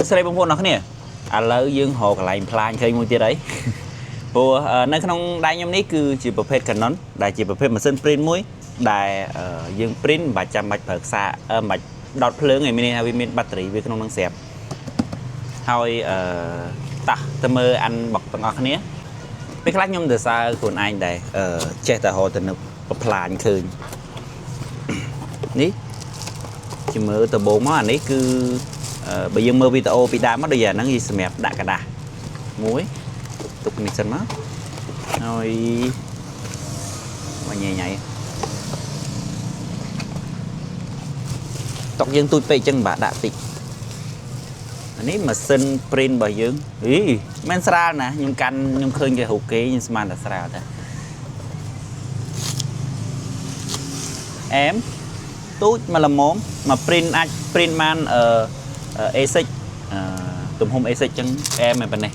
ស្រីបងប្អូនអរគ្នាឥឡូវយើងរកកន្លែងផ្លាញឃើញមួយទៀតអីព្រោះនៅក្នុងដៃខ្ញុំនេះគឺជាប្រភេទ Canon ដែលជាប្រភេទម៉ាស៊ីន print មួយដែលយើង print មិនបាច់ចាំបាច់ប្រើខ្សែមិនបាច់ដោតភ្លើងឯមានវាមានបាត់រីវាក្នុងនឹងស្រាប់ហើយតោះទៅមើលអានបុកទាំងអស់គ្នាពេលខ្លះខ្ញុំទៅសើខ្លួនឯងដែរចេះតែរកទៅនឹកផ្លាញឃើញនេះជាមើលដំបូងមកអានេះគឺបើយើងមើលវីដេអូពីដើមមកដូចយ៉ាងហ្នឹងវាសម្រាប់ដាក់กระดาษមួយទុកនេះសិនមកហើយមកញ៉ៃញ៉ៃតុកយើងទូចពេកអញ្ចឹងបាទដាក់តិចអានេះម៉ាស៊ីន print របស់យើងអីមិនស្រាលណាខ្ញុំកាន់ខ្ញុំឃើញគេរូបគេខ្ញុំស្មានតែស្រាលតែអែមទូចមកល្មមមក print អាច print បាន A6 ទំហំ A6 ចឹងអែមតែប៉ុណ្ណេះ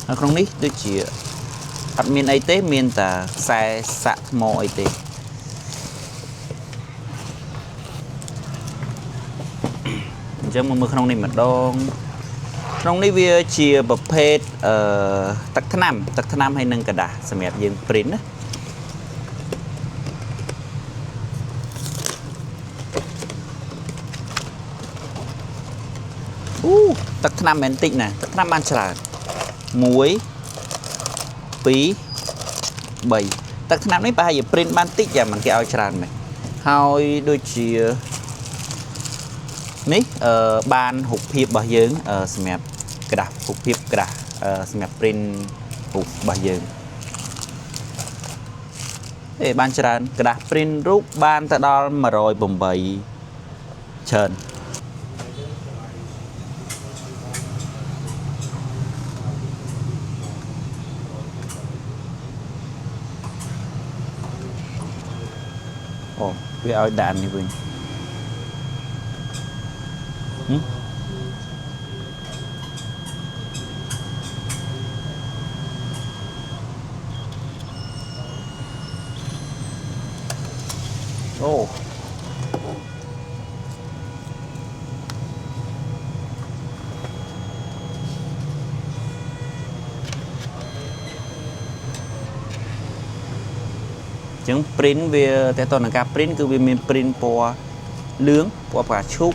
នៅក្នុងនេះដូចជាអត់មានអីទេមានតែខ្សែសាក់ថ្មអីទេអញ្ចឹងមកមើលក្នុងនេះម្ដងក្នុងនេះវាជាប្រភេទទឹកថ្នាំហើយនឹងกระดาษសម្រាប់យើង print ណាទឹកថ្នាំមិនតិចណាទឹកថ្នាំបានច្រើន1 2 3ទឹកថ្នាំនេះប្រហែលជា print បានតិចតែមិនគេឲ្យច្រើនមែនហើយដូចជានេះបានរូបភាពរបស់យើងសម្រាប់กระดาษរូបភាពกระดาษសម្រាប់ print រូបរបស់យើងបានច្រើនกระดาษ print រូបបានទៅដល់108ច្រើនអូវាឲ្យដាក់នេះវិញអូចឹង print វាតើតើនឹងការ print គឺវាមាន print ពណ៌លឿងពណ៌ផ្កាឈូក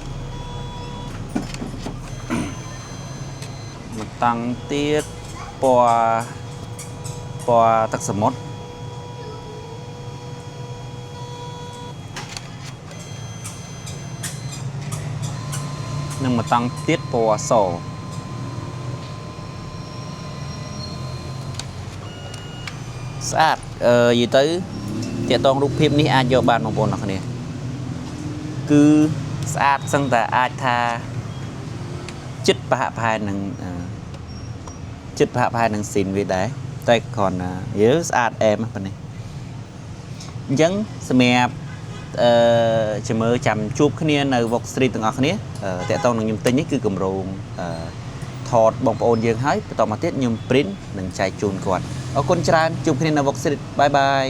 មកតាំងទៀតពណ៌ទឹកសមុទ្រនឹងមកតាំងទៀតពណ៌សស្អាតនិយាយទៅតាក់ទងរូបភាពនេះអាចយកបានបងប្អូនអរគ្នាគឺស្អាតសឹងតែអាចថាចិត្តប្រហាក់ប្រហែលនឹងស៊ីនវាដែរតែគ្រាន់តែយើស្អាតអែមប៉ុណ្ណេះអញ្ចឹងសម្រាប់ចាំមើលចាំជួបគ្នានៅ Vok Street ទាំងអស់គ្នាតាក់ទងនឹងខ្ញុំទិញនេះគឺកម្រងថតបងប្អូនយើងហើយបន្តមកទៀតខ្ញុំ print និងចែកជូនគាត់អរគុណច្រើនជួបគ្នានៅ Vok Street បាយបាយ